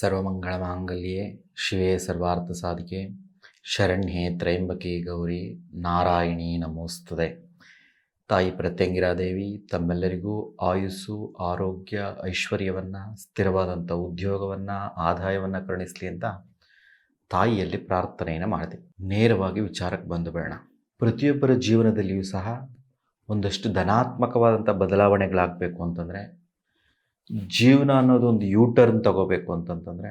ಸರ್ವಮಂಗಳಮಾಂಗಲ್ಯೆ ಶಿವೆ ಸರ್ವಾರ್ಥಸಾಧಿಕೆ ಶರಣ್ಯೆ ತ್ರಯಂಬಕೆ ಗೌರಿ ನಾರಾಯಣಿ ನಮೋಸ್ತುತೆ. ತಾಯಿ ಪ್ರತ್ಯಂಗಿರಾದೇವಿ ತಮ್ಮೆಲ್ಲರಿಗೂ ಆಯುಸ್ಸು, ಆರೋಗ್ಯ, ಐಶ್ವರ್ಯವನ್ನು, ಸ್ಥಿರವಾದಂಥ ಉದ್ಯೋಗವನ್ನು, ಆದಾಯವನ್ನು ಕರುಣಿಸಲಿ ಅಂತ ತಾಯಿಯಲ್ಲಿ ಪ್ರಾರ್ಥನೆಯನ್ನು ಮಾಡಿದೆ. ನೇರವಾಗಿ ವಿಚಾರಕ್ಕೆ ಬಂದು ಬೇಡ. ಪ್ರತಿಯೊಬ್ಬರ ಜೀವನದಲ್ಲಿಯೂ ಸಹ ಒಂದಷ್ಟು ಧನಾತ್ಮಕವಾದಂಥ ಬದಲಾವಣೆಗಳಾಗಬೇಕು ಅಂತಂದರೆ, ಜೀವನ ಅನ್ನೋದು ಒಂದು ಯೂಟರ್ನ್ ತಗೋಬೇಕು ಅಂತಂತಂದರೆ,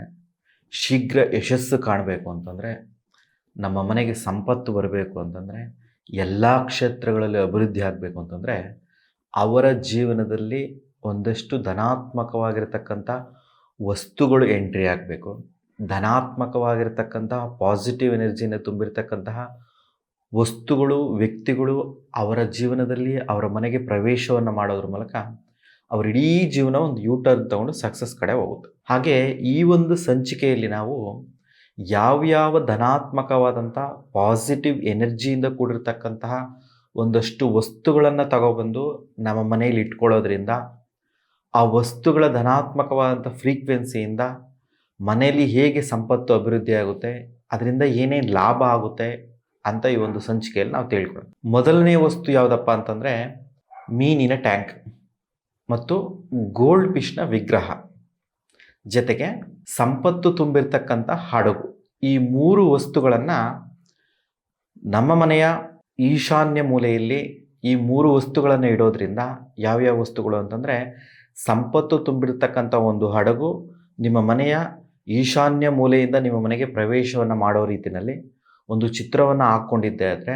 ಶೀಘ್ರ ಯಶಸ್ಸು ಕಾಣಬೇಕು ಅಂತಂದರೆ, ನಮ್ಮ ಮನೆಗೆ ಸಂಪತ್ತು ಬರಬೇಕು ಅಂತಂದರೆ, ಎಲ್ಲ ಕ್ಷೇತ್ರಗಳಲ್ಲಿ ಅಭಿವೃದ್ಧಿ ಆಗಬೇಕು ಅಂತಂದರೆ, ಅವರ ಜೀವನದಲ್ಲಿ ಒಂದಷ್ಟು ಧನಾತ್ಮಕವಾಗಿರ್ತಕ್ಕಂಥ ವಸ್ತುಗಳು ಎಂಟ್ರಿ ಆಗಬೇಕು. ಧನಾತ್ಮಕವಾಗಿರ್ತಕ್ಕಂತಹ ಪಾಸಿಟಿವ್ ಎನರ್ಜಿಯಿಂದ ತುಂಬಿರ್ತಕ್ಕಂತಹ ವಸ್ತುಗಳು, ವ್ಯಕ್ತಿಗಳು ಅವರ ಜೀವನದಲ್ಲಿ ಅವರ ಮನೆಗೆ ಪ್ರವೇಶವನ್ನು ಮಾಡೋದ್ರ ಮೂಲಕ ಅವ್ರ ಇಡೀ ಜೀವನ ಒಂದು ಯೂಟರ್ನ್ ತಗೊಂಡು ಸಕ್ಸಸ್ ಕಡೆ ಹೋಗುತ್ತೆ. ಹಾಗೆ ಈ ಒಂದು ಸಂಚಿಕೆಯಲ್ಲಿ ನಾವು ಯಾವ್ಯಾವ ಧನಾತ್ಮಕವಾದಂಥ ಪಾಸಿಟಿವ್ ಎನರ್ಜಿಯಿಂದ ಕೂಡಿರ್ತಕ್ಕಂತಹ ಒಂದಷ್ಟು ವಸ್ತುಗಳನ್ನು ತಗೊಬಂದು ನಮ್ಮ ಮನೆಯಲ್ಲಿ ಇಟ್ಕೊಳ್ಳೋದ್ರಿಂದ, ಆ ವಸ್ತುಗಳ ಧನಾತ್ಮಕವಾದಂಥ ಫ್ರೀಕ್ವೆನ್ಸಿಯಿಂದ ಮನೆಯಲ್ಲಿ ಹೇಗೆ ಸಂಪತ್ತು ಅಭಿವೃದ್ಧಿ ಆಗುತ್ತೆ, ಅದರಿಂದ ಏನೇನು ಲಾಭ ಆಗುತ್ತೆ ಅಂತ ಈ ಒಂದು ಸಂಚಿಕೆಯಲ್ಲಿ ನಾವು ತಿಳ್ಕೊಳ್ಳೋಣ. ಮೊದಲನೇ ವಸ್ತು ಯಾವುದಪ್ಪ ಅಂತಂದರೆ, ಮೀನಿನ ಟ್ಯಾಂಕ್ ಮತ್ತು ಗೋಲ್ಡ್ ಫಿಶ್ನ ವಿಗ್ರಹ, ಜೊತೆಗೆ ಸಂಪತ್ತು ತುಂಬಿರ್ತಕ್ಕಂಥ ಹಡಗು. ಈ ಮೂರು ವಸ್ತುಗಳನ್ನು ನಮ್ಮ ಮನೆಯ ಈಶಾನ್ಯ ಮೂಲೆಯಲ್ಲಿ ಈ ಮೂರು ವಸ್ತುಗಳನ್ನು ಇಡೋದ್ರಿಂದ ಯಾವ್ಯಾವ ವಸ್ತುಗಳು ಅಂತಂದರೆ, ಸಂಪತ್ತು ತುಂಬಿರ್ತಕ್ಕಂಥ ಒಂದು ಹಡಗು ನಿಮ್ಮ ಮನೆಯ ಈಶಾನ್ಯ ಮೂಲೆಯಿಂದ ನಿಮ್ಮ ಮನೆಗೆ ಪ್ರವೇಶವನ್ನು ಮಾಡೋ ರೀತಿಯಲ್ಲಿ ಒಂದು ಚಿತ್ರವನ್ನು ಹಾಕ್ಕೊಂಡಿದ್ದೆ ಆದರೆ,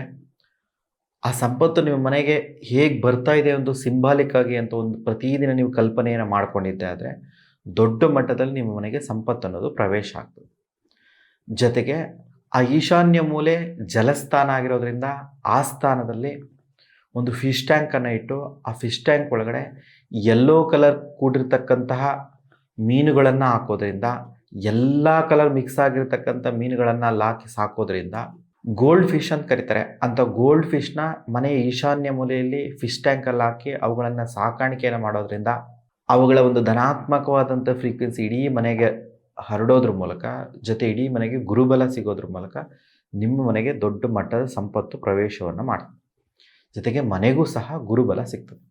ಆ ಸಂಪತ್ತು ನಿಮ್ಮ ಮನೆಗೆ ಹೇಗೆ ಬರ್ತಾ ಇದೆ ಒಂದು ಸಿಂಬಾಲಿಕ್ ಆಗಿ ಅಂತ ಒಂದು ಪ್ರತಿದಿನ ನೀವು ಕಲ್ಪನೆಯನ್ನು ಮಾಡ್ಕೊಂಡಿದ್ದೆ ಆದರೆ, ದೊಡ್ಡ ಮಟ್ಟದಲ್ಲಿ ನಿಮ್ಮ ಮನೆಗೆ ಸಂಪತ್ತು ಅನ್ನೋದು ಪ್ರವೇಶ ಆಗ್ತದೆ. ಜೊತೆಗೆ ಆ ಈಶಾನ್ಯ ಮೂಲೆ ಜಲಸ್ಥಾನ ಆಗಿರೋದ್ರಿಂದ ಆ ಸ್ಥಾನದಲ್ಲಿ ಒಂದು ಫಿಶ್ ಟ್ಯಾಂಕನ್ನು ಇಟ್ಟು, ಆ ಫಿಶ್ ಟ್ಯಾಂಕ್ ಒಳಗಡೆ ಯೆಲ್ಲೋ ಕಲರ್ ಕೂಡಿರ್ತಕ್ಕಂತಹ ಮೀನುಗಳನ್ನು ಹಾಕೋದ್ರಿಂದ, ಎಲ್ಲ ಕಲರ್ ಮಿಕ್ಸ್ ಆಗಿರ್ತಕ್ಕಂಥ ಮೀನುಗಳನ್ನು ಅಲ್ಲಿ ಹಾಕಿ ಸಾಕೋದ್ರಿಂದ ಗೋಲ್ಡ್ ಫಿಶ್ ಅಂತ ಕರೀತಾರೆ. ಅಂಥ ಗೋಲ್ಡ್ ಫಿಶ್ನ ಮನೆಯ ಈಶಾನ್ಯ ಮೂಲೆಯಲ್ಲಿ ಫಿಶ್ ಟ್ಯಾಂಕಲ್ಲಿ ಹಾಕಿ ಅವುಗಳನ್ನು ಸಾಕಾಣಿಕೆಯನ್ನು ಮಾಡೋದ್ರಿಂದ ಅವುಗಳ ಒಂದು ಧನಾತ್ಮಕವಾದಂಥ ಫ್ರೀಕ್ವೆನ್ಸಿ ಇಡೀ ಮನೆಗೆ ಹರಡೋದ್ರ ಮೂಲಕ, ಜೊತೆ ಇಡೀ ಮನೆಗೆ ಗುರುಬಲ ಸಿಗೋದ್ರ ಮೂಲಕ ನಿಮ್ಮ ಮನೆಗೆ ದೊಡ್ಡ ಮಟ್ಟದ ಸಂಪತ್ತು ಪ್ರವೇಶವನ್ನು ಮಾಡ್ತದೆ. ಜೊತೆಗೆ ಮನೆಗೂ ಸಹ ಗುರುಬಲ ಸಿಗ್ತದೆ.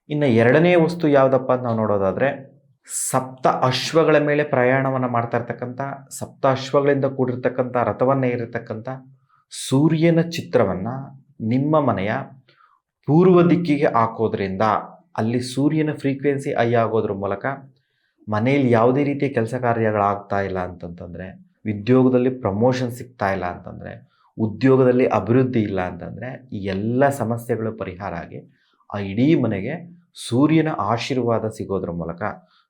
ಇನ್ನು ಎರಡನೇ ವಸ್ತು ಯಾವುದಪ್ಪ ಅಂತ ನಾವು ನೋಡೋದಾದರೆ, ಸಪ್ತ ಅಶ್ವಗಳ ಮೇಲೆ ಪ್ರಯಾಣವನ್ನು ಮಾಡ್ತಾ ಇರ್ತಕ್ಕಂಥ, ಸಪ್ತ ಅಶ್ವಗಳಿಂದ ಕೂಡಿರ್ತಕ್ಕಂಥ ರಥವನ್ನು ಏರಿರ್ತಕ್ಕಂಥ ಸೂರ್ಯನ ಚಿತ್ರವನ್ನು ನಿಮ್ಮ ಮನೆಯ ಪೂರ್ವ ದಿಕ್ಕಿಗೆ ಹಾಕೋದ್ರಿಂದ, ಅಲ್ಲಿ ಸೂರ್ಯನ ಫ್ರೀಕ್ವೆನ್ಸಿ ಹೈ ಆಗೋದ್ರ ಮೂಲಕ ಮನೆಯಲ್ಲಿ ಯಾವುದೇ ರೀತಿಯ ಕೆಲಸ ಕಾರ್ಯಗಳಾಗ್ತಾ ಇಲ್ಲ ಅಂತಂತಂದರೆ, ಉದ್ಯೋಗದಲ್ಲಿ ಪ್ರಮೋಷನ್ ಸಿಗ್ತಾ ಇಲ್ಲ ಅಂತಂದರೆ, ಉದ್ಯೋಗದಲ್ಲಿ ಅಭಿವೃದ್ಧಿ ಇಲ್ಲ ಅಂತಂದರೆ, ಈ ಎಲ್ಲ ಸಮಸ್ಯೆಗಳು ಪರಿಹಾರ ಆಗಿ ಆ ಇಡೀ ಮನೆಗೆ ಸೂರ್ಯನ ಆಶೀರ್ವಾದ ಸಿಗೋದ್ರ ಮೂಲಕ,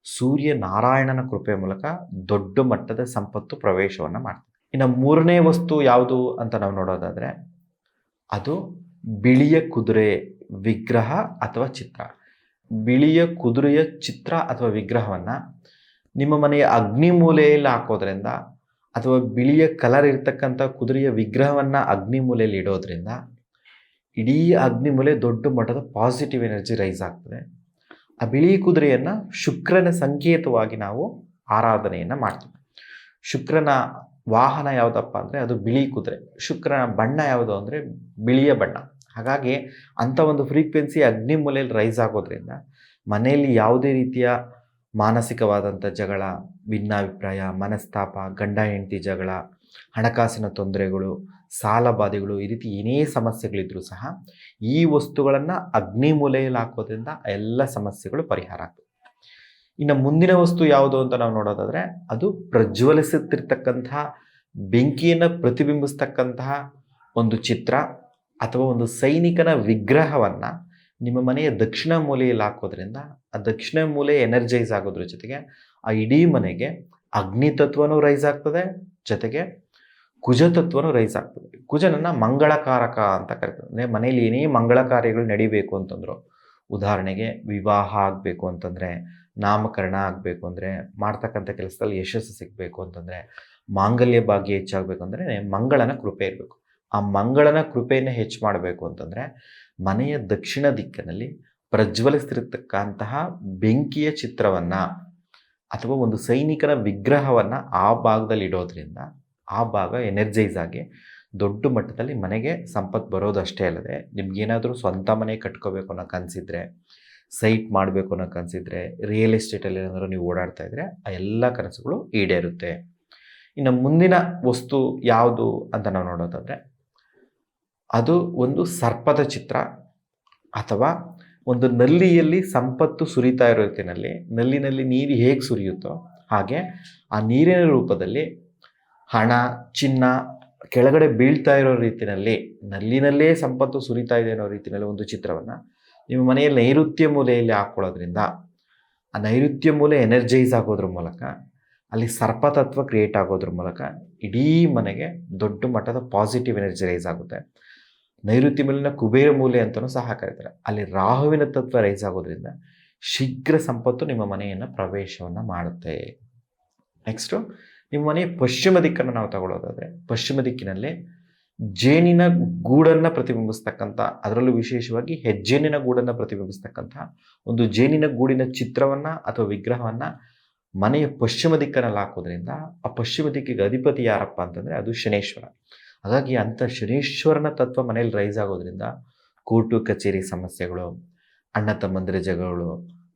ಸೂರ್ಯ ನಾರಾಯಣನ ಕೃಪೆ ಮೂಲಕ ದೊಡ್ಡ ಮಟ್ಟದ ಸಂಪತ್ತು ಪ್ರವೇಶವನ್ನು ಮಾಡ್ತದೆ. ಇನ್ನು ಮೂರನೇ ವಸ್ತು ಯಾವುದು ಅಂತ ನಾವು ನೋಡೋದಾದರೆ, ಅದು ಬಿಳಿಯ ಕುದುರೆ ವಿಗ್ರಹ ಅಥವಾ ಚಿತ್ರ. ಬಿಳಿಯ ಕುದುರೆಯ ಚಿತ್ರ ಅಥವಾ ವಿಗ್ರಹವನ್ನು ನಿಮ್ಮ ಮನೆಯ ಅಗ್ನಿ ಮೂಲೆಯಲ್ಲಿ ಹಾಕೋದ್ರಿಂದ, ಅಥವಾ ಬಿಳಿಯ ಕಲರ್ ಇರ್ತಕ್ಕಂಥ ಕುದುರೆಯ ವಿಗ್ರಹವನ್ನು ಅಗ್ನಿ ಮೂಲೆಯಲ್ಲಿ ಇಡೋದ್ರಿಂದ ಇಡೀ ಅಗ್ನಿಮೂಲೆ ದೊಡ್ಡ ಮಟ್ಟದ ಪಾಸಿಟಿವ್ ಎನರ್ಜಿ ರೈಸ್ ಆಗ್ತದೆ. ಆ ಬಿಳಿ ಕುದುರೆಯನ್ನು ಶುಕ್ರನ ಸಂಕೇತವಾಗಿ ನಾವು ಆರಾಧನೆಯನ್ನು ಮಾಡ್ತೀವಿ. ಶುಕ್ರನ ವಾಹನ ಯಾವುದಪ್ಪ ಅಂದರೆ ಅದು ಬಿಳಿ ಕುದುರೆ. ಶುಕ್ರನ ಬಣ್ಣ ಯಾವುದು ಅಂದರೆ ಬಿಳಿಯ ಬಣ್ಣ. ಹಾಗಾಗಿ ಅಂಥ ಒಂದು ಫ್ರೀಕ್ವೆನ್ಸಿ ಅಗ್ನಿ ಮೂಲೆಯಲ್ಲಿ ರೈಸ್ ಆಗೋದ್ರಿಂದ ಮನೆಯಲ್ಲಿ ಯಾವುದೇ ರೀತಿಯ ಮಾನಸಿಕವಾದಂಥ ಜಗಳ, ಭಿನ್ನಾಭಿಪ್ರಾಯ, ಮನಸ್ತಾಪ, ಗಂಡ ಹೆಂಡತಿ ಜಗಳ, ಹಣಕಾಸಿನ ತೊಂದರೆಗಳು, ಸಾಲ ಬಾಧೆಗಳು, ಈ ರೀತಿ ಏನೇ ಸಮಸ್ಯೆಗಳಿದ್ರೂ ಸಹ ಈ ವಸ್ತುಗಳನ್ನು ಅಗ್ನಿ ಮೂಲೆಯಲ್ಲಿ ಹಾಕೋದ್ರಿಂದ ಎಲ್ಲ ಸಮಸ್ಯೆಗಳು ಪರಿಹಾರ ಆಗ್ತದೆ. ಇನ್ನು ಮುಂದಿನ ವಸ್ತು ಯಾವುದು ಅಂತ ನಾವು ನೋಡೋದಾದರೆ, ಅದು ಪ್ರಜ್ವಲಿಸುತ್ತಿರ್ತಕ್ಕಂತಹ ಬೆಂಕಿಯನ್ನು ಪ್ರತಿಬಿಂಬಿಸ್ತಕ್ಕಂತಹ ಒಂದು ಚಿತ್ರ ಅಥವಾ ಒಂದು ಸೈನಿಕನ ವಿಗ್ರಹವನ್ನು ನಿಮ್ಮ ಮನೆಯ ದಕ್ಷಿಣ ಮೂಲೆಯಲ್ಲಿ ಹಾಕೋದ್ರಿಂದ ಆ ದಕ್ಷಿಣ ಮೂಲೆ ಎನರ್ಜೈಸ್ ಆಗೋದ್ರ ಜೊತೆಗೆ ಆ ಇಡೀ ಮನೆಗೆ ಅಗ್ನಿ ತತ್ವನೂ ರೈಸ್ ಆಗ್ತದೆ, ಜೊತೆಗೆ ಕುಜ ತತ್ವನೂ ರೈಸ್ ಆಗ್ತದೆ. ಕುಜನನ್ನು ಮಂಗಳಕಾರಕ ಅಂತ ಕರಿತಾರೆ. ಅಂದರೆ ಮನೆಯಲ್ಲಿ ಏನೇ ಮಂಗಳ ಕಾರ್ಯಗಳು ನಡಿಬೇಕು ಅಂತಂದ್ರು, ಉದಾಹರಣೆಗೆ ವಿವಾಹ ಆಗಬೇಕು ಅಂತಂದರೆ, ನಾಮಕರಣ ಆಗಬೇಕು ಅಂದರೆ, ಮಾಡ್ತಕ್ಕಂಥ ಕೆಲಸದಲ್ಲಿ ಯಶಸ್ಸು ಸಿಗಬೇಕು ಅಂತಂದರೆ, ಮಾಂಗಲ್ಯ ಭಾಗ್ಯ ಹೆಚ್ಚಾಗಬೇಕು ಅಂದರೆ ಮಂಗಳನ ಕೃಪೆ ಇರಬೇಕು. ಆ ಮಂಗಳನ ಕೃಪೆಯನ್ನು ಹೆಚ್ಚು ಮಾಡಬೇಕು ಅಂತಂದರೆ ಮನೆಯ ದಕ್ಷಿಣ ದಿಕ್ಕಿನಲ್ಲಿ ಪ್ರಜ್ವಲಿಸ್ತಿರತಕ್ಕಂತಹ ಬೆಂಕಿಯ ಚಿತ್ರವನ್ನು ಅಥವಾ ಒಂದು ಸೈನಿಕನ ವಿಗ್ರಹವನ್ನು ಆ ಭಾಗದಲ್ಲಿ ಇಡೋದ್ರಿಂದ ಆ ಭಾಗ ಎನರ್ಜೈಸ್ ಆಗಿ ದೊಡ್ಡ ಮಟ್ಟದಲ್ಲಿ ಮನೆಗೆ ಸಂಪತ್ತು ಬರೋದಷ್ಟೇ ಅಲ್ಲದೆ ನಿಮ್ಗೇನಾದರೂ ಸ್ವಂತ ಮನೆ ಕಟ್ಕೋಬೇಕು ಅನ್ನೋ ಕನಸಿದ್ರೆ, ಸೈಟ್ ಮಾಡಬೇಕು ಅನ್ನೋ ಕನಸಿದ್ರೆ, ರಿಯಲ್ ಎಸ್ಟೇಟಲ್ಲಿ ಏನಾದರೂ ನೀವು ಓಡಾಡ್ತಾ ಇದ್ದರೆ ಆ ಎಲ್ಲ ಕನಸುಗಳು ಈಡೇರುತ್ತೆ. ಇನ್ನು ಮುಂದಿನ ವಸ್ತು ಯಾವುದು ಅಂತ ನಾವು ನೋಡೋದಾದರೆ ಅದು ಒಂದು ಸರ್ಪದ ಚಿತ್ರ ಅಥವಾ ಒಂದು ನಲ್ಲಿಯಲ್ಲಿ ಸಂಪತ್ತು ಸುರಿತಾ ಇರೋ ರೀತಿಯಲ್ಲಿ, ನಲ್ಲಿನಲ್ಲಿ ನೀರು ಹೇಗೆ ಸುರಿಯುತ್ತೋ ಹಾಗೆ ಆ ನೀರಿನ ರೂಪದಲ್ಲಿ ಹಣ, ಚಿನ್ನ ಕೆಳಗಡೆ ಬೀಳ್ತಾ ಇರೋ ರೀತಿಯಲ್ಲಿ, ನಲ್ಲಿನಲ್ಲೇ ಸಂಪತ್ತು ಸುರಿತಾ ಇದೆ ಅನ್ನೋ ರೀತಿಯಲ್ಲಿ ಒಂದು ಚಿತ್ರವನ್ನು ನಿಮ್ಮ ಮನೆಯಲ್ಲಿ ನೈಋತ್ಯ ಮೂಲೆಯಲ್ಲಿ ಹಾಕ್ಕೊಳ್ಳೋದ್ರಿಂದ ಆ ನೈಋತ್ಯ ಮೂಲೆ ಎನರ್ಜೈಸ್ ಆಗೋದ್ರ ಮೂಲಕ, ಅಲ್ಲಿ ಸರ್ಪತತ್ವ ಕ್ರಿಯೇಟ್ ಆಗೋದ್ರ ಮೂಲಕ ಇಡೀ ಮನೆಗೆ ದೊಡ್ಡ ಮಟ್ಟದ ಪಾಸಿಟಿವ್ ಎನರ್ಜಿ ರೈಸ್ ಆಗುತ್ತೆ. ನೈಋತ್ಯ ಮೇಲಿನ ಕುಬೇರ ಮೂಲೆ ಅಂತಲೂ ಸಹ ಕರೀತಾರೆ. ಅಲ್ಲಿ ರಾಹುವಿನ ತತ್ವ ರೈಸ್ ಆಗೋದ್ರಿಂದ ಶೀಘ್ರ ಸಂಪತ್ತು ನಿಮ್ಮ ಮನೆಯನ್ನು ಪ್ರವೇಶವನ್ನು ಮಾಡುತ್ತೆ. ನೆಕ್ಸ್ಟು ನಿಮ್ಮ ಮನೆಯ ಪಶ್ಚಿಮ ದಿಕ್ಕನ್ನು ನಾವು ತಗೊಳ್ಳೋದಾದರೆ, ಪಶ್ಚಿಮ ದಿಕ್ಕಿನಲ್ಲಿ ಜೇನಿನ ಗೂಡನ್ನು ಪ್ರತಿಬಿಂಬಿಸ್ತಕ್ಕಂಥ, ಅದರಲ್ಲೂ ವಿಶೇಷವಾಗಿ ಹೆಜ್ಜೇನಿನ ಗೂಡನ್ನು ಪ್ರತಿಬಿಂಬಿಸ್ತಕ್ಕಂಥ ಒಂದು ಜೇನಿನ ಗೂಡಿನ ಚಿತ್ರವನ್ನು ಅಥವಾ ವಿಗ್ರಹವನ್ನು ಮನೆಯ ಪಶ್ಚಿಮ ದಿಕ್ಕನಲ್ಲಿ ಹಾಕೋದ್ರಿಂದ ಆ ಪಶ್ಚಿಮ ದಿಕ್ಕಿಗೆ ಅಧಿಪತಿ ಯಾರಪ್ಪ ಅಂತಂದರೆ ಅದು ಶನೇಶ್ವರ. ಹಾಗಾಗಿ ಅಂಥ ಶನೇಶ್ವರನ ತತ್ವ ಮನೇಲಿ ರೈಸ್ ಆಗೋದ್ರಿಂದ ಕೋರ್ಟು ಕಚೇರಿ ಸಮಸ್ಯೆಗಳು, ಅಣ್ಣ ತಮ್ಮಂದಿರ ಜಗಳಗಳು,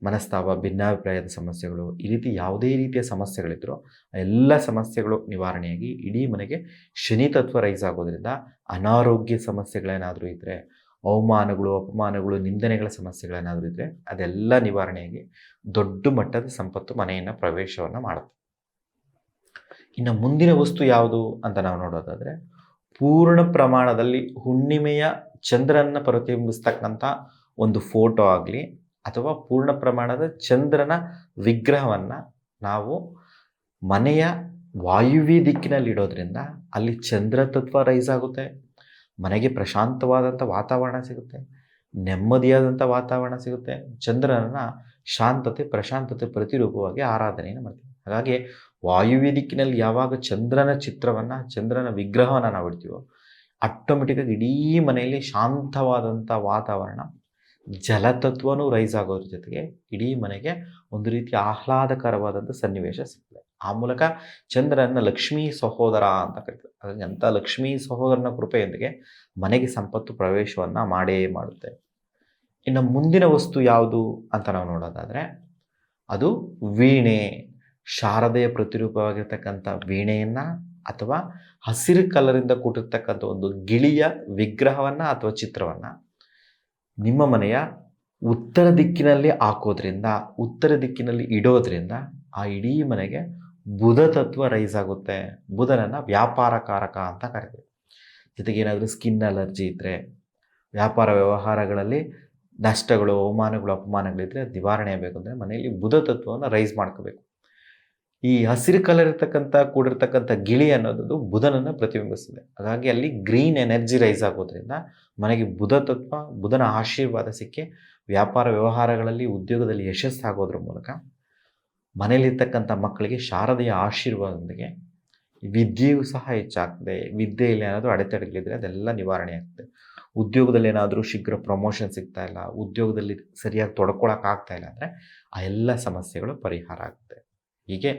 ಮನಸ್ತಾಪ, ಭಿನ್ನಾಭಿಪ್ರಾಯದ ಸಮಸ್ಯೆಗಳು, ಈ ರೀತಿ ಯಾವುದೇ ರೀತಿಯ ಸಮಸ್ಯೆಗಳಿದ್ರೂ ಆ ಎಲ್ಲ ಸಮಸ್ಯೆಗಳು ನಿವಾರಣೆಯಾಗಿ ಇಡೀ ಮನೆಗೆ ಶನಿ ತತ್ವ ರೈಸ್ ಆಗೋದ್ರಿಂದ ಅನಾರೋಗ್ಯ ಸಮಸ್ಯೆಗಳೇನಾದರೂ ಇದ್ದರೆ, ಅವಮಾನಗಳು, ಅಪಮಾನಗಳು, ನಿಂದನೆಗಳ ಸಮಸ್ಯೆಗಳೇನಾದರೂ ಇದ್ದರೆ ಅದೆಲ್ಲ ನಿವಾರಣೆಯಾಗಿ ದೊಡ್ಡ ಮಟ್ಟದ ಸಂಪತ್ತು ಮನೆಯನ್ನು ಪ್ರವೇಶವನ್ನು ಮಾಡುತ್ತೆ. ಇನ್ನು ಮುಂದಿನ ವಸ್ತು ಯಾವುದು ಅಂತ ನಾವು ನೋಡೋದಾದರೆ, ಪೂರ್ಣ ಪ್ರಮಾಣದಲ್ಲಿ ಹುಣ್ಣಿಮೆಯ ಚಂದ್ರನ ಪ್ರತಿಬಿಂಬಿಸ್ತಕ್ಕಂಥ ಒಂದು ಫೋಟೋ ಆಗಲಿ ಅಥವಾ ಪೂರ್ಣ ಪ್ರಮಾಣದ ಚಂದ್ರನ ವಿಗ್ರಹವನ್ನು ನಾವು ಮನೆಯ ವಾಯುವ್ಯ ದಿಕ್ಕಿನಲ್ಲಿ ಇಡೋದ್ರಿಂದ ಅಲ್ಲಿ ಚಂದ್ರ ತತ್ವ ರೈಸ್ ಆಗುತ್ತೆ. ಮನೆಗೆ ಪ್ರಶಾಂತವಾದಂಥ ವಾತಾವರಣ ಸಿಗುತ್ತೆ, ನೆಮ್ಮದಿಯಾದಂಥ ವಾತಾವರಣ ಸಿಗುತ್ತೆ. ಚಂದ್ರನ ಶಾಂತತೆ, ಪ್ರಶಾಂತತೆ ಪ್ರತಿರೂಪವಾಗಿ ಆರಾಧನೆಯನ್ನು ಮಾಡ್ತೀವಿ. ಹಾಗಾಗಿ ವಾಯುವ್ಯ ದಿಕ್ಕಿನಲ್ಲಿ ಯಾವಾಗ ಚಂದ್ರನ ಚಿತ್ರವನ್ನು, ಚಂದ್ರನ ವಿಗ್ರಹವನ್ನು ನಾವು ಇಡ್ತೀವೋ ಆಟೋಮೆಟಿಕ್ಕಾಗಿ ಇಡೀ ಮನೆಯಲ್ಲಿ ಶಾಂತವಾದಂಥ ವಾತಾವರಣ, ಜಲತತ್ವನೂ ರೈಸ್ ಆಗೋದ್ರ ಜೊತೆಗೆ ಇಡೀ ಮನೆಗೆ ಒಂದು ರೀತಿ ಆಹ್ಲಾದಕರವಾದಂಥ ಸನ್ನಿವೇಶ ಸಿಗ್ತದೆ. ಆ ಮೂಲಕ ಚಂದ್ರನ ಲಕ್ಷ್ಮೀ ಸಹೋದರ ಅಂತ ಕರೀತಾರೆ. ಹಾಗಾಗಿ ಅಂಥ ಲಕ್ಷ್ಮೀ ಸಹೋದರನ ಕೃಪೆಯೊಂದಿಗೆ ಮನೆಗೆ ಸಂಪತ್ತು ಪ್ರವೇಶವನ್ನು ಮಾಡೇ ಮಾಡುತ್ತೆ. ಇನ್ನು ಮುಂದಿನ ವಸ್ತು ಯಾವುದು ಅಂತ ನಾವು ನೋಡೋದಾದರೆ ಅದು ವೀಣೆ. ಶಾರದೆಯ ಪ್ರತಿರೂಪವಾಗಿರ್ತಕ್ಕಂಥ ವೀಣೆಯನ್ನು ಅಥವಾ ಹಸಿರು ಕಲರಿಂದ ಕೂಡಿರ್ತಕ್ಕಂಥ ಒಂದು ಗಿಳಿಯ ವಿಗ್ರಹವನ್ನು ಅಥವಾ ಚಿತ್ರವನ್ನು ನಿಮ್ಮ ಮನೆಯ ಉತ್ತರ ದಿಕ್ಕಿನಲ್ಲಿ ಹಾಕೋದ್ರಿಂದ, ಉತ್ತರ ದಿಕ್ಕಿನಲ್ಲಿ ಇಡೋದ್ರಿಂದ ಆ ಇಡೀ ಮನೆಗೆ ಬುಧ ತತ್ವ ರೈಸ್ ಆಗುತ್ತೆ. ಬುಧನನ್ನು ವ್ಯಾಪಾರಕಾರಕ ಅಂತ ಕರಿತೀವಿ. ಜೊತೆಗೆ ಏನಾದರೂ ಸ್ಕಿನ್ ಅಲರ್ಜಿ ಇದ್ದರೆ, ವ್ಯಾಪಾರ ವ್ಯವಹಾರಗಳಲ್ಲಿ ನಷ್ಟಗಳು, ಅವಮಾನಗಳು, ಅಪಮಾನಗಳಿದ್ದರೆ ನಿವಾರಣೆ ಆಗಬೇಕು ಅಂದರೆ ಮನೆಯಲ್ಲಿ ಬುಧ ತತ್ವವನ್ನು ರೈಸ್ ಮಾಡ್ಕೋಬೇಕು. ಈ ಹಸಿರು ಕಲರ್ ಕೂಡಿರ್ತಕ್ಕಂಥ ಗಿಳಿ ಅನ್ನೋದು ಬುಧನನ್ನು ಪ್ರತಿಬಿಂಬಿಸ್ತದೆ. ಹಾಗಾಗಿ ಅಲ್ಲಿ ಗ್ರೀನ್ ಎನರ್ಜಿ ರೈಸ್ ಆಗೋದ್ರಿಂದ ಮನೆಗೆ ಬುಧ ತತ್ವ, ಬುಧನ ಆಶೀರ್ವಾದ ಸಿಕ್ಕಿ ವ್ಯಾಪಾರ ವ್ಯವಹಾರಗಳಲ್ಲಿ, ಉದ್ಯೋಗದಲ್ಲಿ ಯಶಸ್ಸಾಗೋದ್ರ ಮೂಲಕ ಮನೆಯಲ್ಲಿರ್ತಕ್ಕಂಥ ಮಕ್ಕಳಿಗೆ ಶಾರದೆಯ ಆಶೀರ್ವಾದದೊಂದಿಗೆ ವಿದ್ಯೆಯೂ ಸಹ ಹೆಚ್ಚಾಗ್ತದೆ. ವಿದ್ಯೆಯಲ್ಲಿ ಏನಾದರೂ ಅಡೆತಡೆಗಳಿದ್ದರೆ ಅದೆಲ್ಲ ನಿವಾರಣೆ ಆಗ್ತದೆ. ಉದ್ಯೋಗದಲ್ಲಿ ಏನಾದರೂ ಶೀಘ್ರ ಪ್ರಮೋಷನ್ ಸಿಗ್ತಾ ಇಲ್ಲ, ಉದ್ಯೋಗದಲ್ಲಿ ಸರಿಯಾಗಿ ತೊಡ್ಕೊಳಕ್ಕಾಗ್ತಾ ಇಲ್ಲ ಅಂದರೆ ಆ ಎಲ್ಲ ಸಮಸ್ಯೆಗಳು ಪರಿಹಾರ ಆಗುತ್ತೆ. ಹೀಗೆ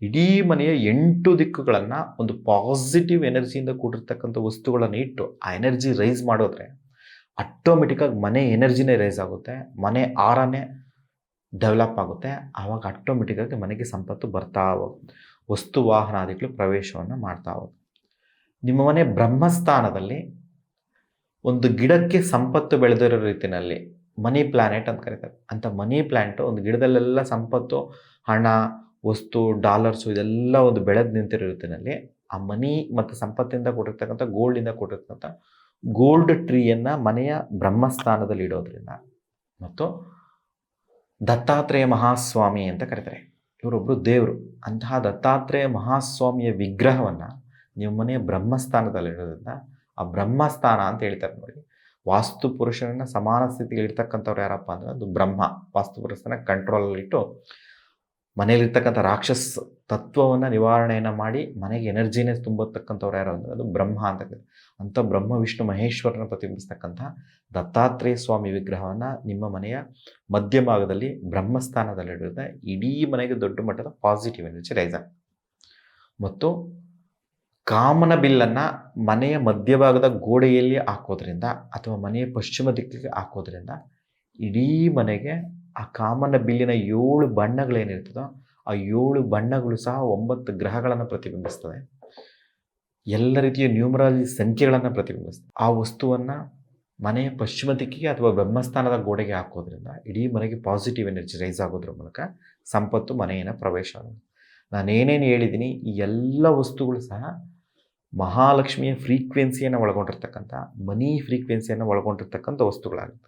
ಇಡೀ ಮನೆಯ 8 ದಿಕ್ಕುಗಳನ್ನು ಒಂದು ಪಾಸಿಟಿವ್ ಎನರ್ಜಿಯಿಂದ ಕೂಡಿರ್ತಕ್ಕಂಥ ವಸ್ತುಗಳನ್ನು ಇಟ್ಟು ಆ ಎನರ್ಜಿ ರೈಸ್ ಮಾಡೋದ್ರೆ ಆಟೋಮೆಟಿಕ್ಕಾಗಿ ಮನೆ ಎನರ್ಜಿನೇ ರೈಸ್ ಆಗುತ್ತೆ, ಮನೆ ಆರನೇ ಡೆವಲಪ್ ಆಗುತ್ತೆ. ಆವಾಗ ಆಟೋಮೆಟಿಕ್ಕಾಗಿ ಮನೆಗೆ ಸಂಪತ್ತು ಬರ್ತಾ ಹೋಗುತ್ತೆ, ವಸ್ತು ವಾಹನಾದಿಗಳು ಪ್ರವೇಶವನ್ನು ಮಾಡ್ತಾ ಹೋಗುತ್ತೆ. ನಿಮ್ಮ ಮನೆ ಬ್ರಹ್ಮಸ್ಥಾನದಲ್ಲಿ ಒಂದು ಗಿಡಕ್ಕೆ ಸಂಪತ್ತು ಬೆಳೆದಿರೋ ರೀತಿಯಲ್ಲಿ ಮನಿ ಪ್ಲ್ಯಾನೆಟ್ ಅಂತ ಕರೀತಾರೆ. ಅಂಥ ಮನಿ ಪ್ಲ್ಯಾಂಟು ಒಂದು ಗಿಡದಲ್ಲೆಲ್ಲ ಸಂಪತ್ತು, ಹಣ, ವಸ್ತು, ಡಾಲರ್ಸು ಇದೆಲ್ಲ ಒಂದು ಬೆಳೆದು ನಿಂತಿರೋ ರೀತಿಯಲ್ಲಿ ಆ ಮನಿ ಮತ್ತು ಸಂಪತ್ತಿಂದ ಕೊಟ್ಟಿರ್ತಕ್ಕಂಥ, ಗೋಲ್ಡಿಂದ ಕೊಟ್ಟಿರ್ತಕ್ಕಂಥ ಗೋಲ್ಡ್ ಟ್ರೀಯನ್ನು ಮನೆಯ ಬ್ರಹ್ಮಸ್ಥಾನದಲ್ಲಿ ಇಡೋದ್ರಿಂದ, ಮತ್ತು ದತ್ತಾತ್ರೇಯ ಮಹಾಸ್ವಾಮಿ ಅಂತ ಕರೀತಾರೆ, ಇವರೊಬ್ಬರು ದೇವರು. ಅಂತಹ ದತ್ತಾತ್ರೇಯ ಮಹಾಸ್ವಾಮಿಯ ವಿಗ್ರಹವನ್ನು ನಿಮ್ಮ ಮನೆಯ ಬ್ರಹ್ಮಸ್ಥಾನದಲ್ಲಿಡೋದ್ರಿಂದ, ಆ ಬ್ರಹ್ಮಸ್ಥಾನ ಅಂತ ಹೇಳ್ತಾರೆ ನೋಡಿ, ವಾಸ್ತು ಪುರುಷರನ್ನು ಸಮಾನ ಸ್ಥಿತಿಗೆ ಇಡ್ತಕ್ಕಂಥವ್ರು ಯಾರಪ್ಪ ಅಂದರೆ ಅದು ಬ್ರಹ್ಮ. ವಾಸ್ತು ಪುರುಷನ ಕಂಟ್ರೋಲಲ್ಲಿಟ್ಟು ಮನೆಯಲ್ಲಿರ್ತಕ್ಕಂಥ ರಾಕ್ಷಸ ತತ್ವವನ್ನು ನಿವಾರಣೆಯನ್ನು ಮಾಡಿ ಮನೆಗೆ ಎನರ್ಜಿನೇ ತುಂಬತಕ್ಕಂಥವ್ರು ಯಾರು ಅಂದರೆ ಅದು ಬ್ರಹ್ಮ ಅಂತ ಕರೀತಾರೆ. ಅಂಥ ಬ್ರಹ್ಮ ವಿಷ್ಣು ಮಹೇಶ್ವರನ ಪ್ರತಿಬಿಂಬಿಸ್ತಕ್ಕಂಥ ದತ್ತಾತ್ರೇಯ ಸ್ವಾಮಿ ವಿಗ್ರಹವನ್ನು ನಿಮ್ಮ ಮನೆಯ ಮಧ್ಯಭಾಗದಲ್ಲಿ ಬ್ರಹ್ಮಸ್ಥಾನದಲ್ಲಿಡೋದ್ರಿಂದ ಇಡೀ ಮನೆಗೆ ದೊಡ್ಡ ಮಟ್ಟದ ಪಾಸಿಟಿವ್ ಎನರ್ಜಿ ರೈಸ್ ಆಗುತ್ತೆ. ಮತ್ತು ಕಾಮನ ಬಿಲ್ಲನ್ನು ಮನೆಯ ಮಧ್ಯಭಾಗದ ಗೋಡೆಯಲ್ಲಿ ಹಾಕೋದ್ರಿಂದ ಅಥವಾ ಮನೆಯ ಪಶ್ಚಿಮ ದಿಕ್ಕಿಗೆ ಹಾಕೋದ್ರಿಂದ ಇಡೀ ಮನೆಗೆ ಆ ಕಾಮನ ಬಿಲ್ಲಿನ 7 ಬಣ್ಣಗಳೇನಿರ್ತದೋ ಆ 7 ಬಣ್ಣಗಳು ಸಹ 9 ಗ್ರಹಗಳನ್ನು ಪ್ರತಿಬಿಂಬಿಸ್ತದೆ. ಎಲ್ಲ ರೀತಿಯ ನ್ಯೂಮರಾಲಜಿ ಸಂಖ್ಯೆಗಳನ್ನು ಪ್ರತಿಬಿಂಬಿಸ್ತದೆ. ಆ ವಸ್ತುವನ್ನು ಮನೆಯ ಪಶ್ಚಿಮ ದಿಕ್ಕಿಗೆ ಅಥವಾ ಬ್ರಹ್ಮಸ್ಥಾನದ ಗೋಡೆಗೆ ಹಾಕೋದ್ರಿಂದ ಇಡೀ ಮನೆಗೆ ಪಾಸಿಟಿವ್ ಎನರ್ಜಿ ರೈಸ್ ಆಗೋದ್ರ ಮೂಲಕ ಸಂಪತ್ತು ಮನೆಯನ್ನು ಪ್ರವೇಶ ಆಗೋದು. ನಾನೇನೇನು ಹೇಳಿದ್ದೀನಿ ಈ ಎಲ್ಲ ವಸ್ತುಗಳು ಸಹ ಮಹಾಲಕ್ಷ್ಮಿಯ ಫ್ರೀಕ್ವೆನ್ಸಿಯನ್ನು ಒಳಗೊಂಡಿರ್ತಕ್ಕಂಥ ಮನಿ ಫ್ರೀಕ್ವೆನ್ಸಿಯನ್ನು ಒಳಗೊಂಡಿರ್ತಕ್ಕಂಥ ವಸ್ತುಗಳಾಗುತ್ತೆ.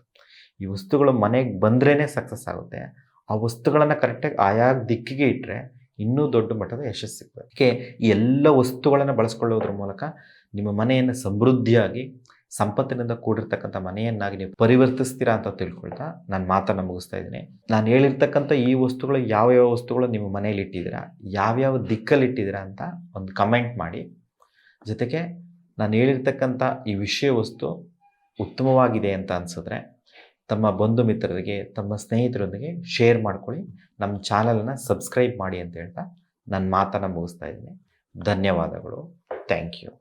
ಈ ವಸ್ತುಗಳು ಮನೆಗೆ ಬಂದ್ರೇ ಸಕ್ಸಸ್ ಆಗುತ್ತೆ. ಆ ವಸ್ತುಗಳನ್ನು ಕರೆಕ್ಟಾಗಿ ಆಯಾ ದಿಕ್ಕಿಗೆ ಇಟ್ಟರೆ ಇನ್ನೂ ದೊಡ್ಡ ಮಟ್ಟದ ಯಶಸ್ಸು ಸಿಗ್ತದೆ. ಅದಕ್ಕೆ ಈ ಎಲ್ಲ ವಸ್ತುಗಳನ್ನು ಬಳಸ್ಕೊಳ್ಳೋದ್ರ ಮೂಲಕ ನಿಮ್ಮ ಮನೆಯನ್ನು ಸಮೃದ್ಧಿಯಾಗಿ ಸಂಪತ್ತಿನಿಂದ ಕೂಡಿರ್ತಕ್ಕಂಥ ಮನೆಯನ್ನಾಗಿ ನೀವು ಪರಿವರ್ತಿಸ್ತೀರಾ ಅಂತ ತಿಳ್ಕೊಳ್ತಾ ನಾನು ಮಾತನ್ನು ಮುಗಿಸ್ತಾ ಇದ್ದೀನಿ. ನಾನು ಹೇಳಿರ್ತಕ್ಕಂಥ ಈ ವಸ್ತುಗಳು ಯಾವ್ಯಾವ ವಸ್ತುಗಳು ನಿಮ್ಮ ಮನೆಯಲ್ಲಿ ಇಟ್ಟಿದ್ದೀರಾ, ಯಾವ್ಯಾವ ದಿಕ್ಕಲ್ಲಿ ಇಟ್ಟಿದ್ದೀರಾ ಅಂತ ಒಂದು ಕಮೆಂಟ್ ಮಾಡಿ. ಜೊತೆಗೆ ನಾನು ಹೇಳಿರ್ತಕ್ಕಂಥ ಈ ವಿಷಯ ವಸ್ತು ಉತ್ತಮವಾಗಿದೆ ಅಂತ ಅನಿಸಿದ್ರೆ ತಮ್ಮ ಬಂಧು ಮಿತ್ರರಿಗೆ, ತಮ್ಮ ಸ್ನೇಹಿತರೊಂದಿಗೆ ಶೇರ್ ಮಾಡ್ಕೊಳ್ಳಿ. ನಮ್ಮ ಚಾನಲನ್ನು ಸಬ್ಸ್ಕ್ರೈಬ್ ಮಾಡಿ ಅಂತ ಹೇಳ್ತಾ ನನ್ನ ಮಾತನ್ನು ಮುಗಿಸ್ತಾ ಇದ್ದೀನಿ. ಧನ್ಯವಾದಗಳು. Thank you.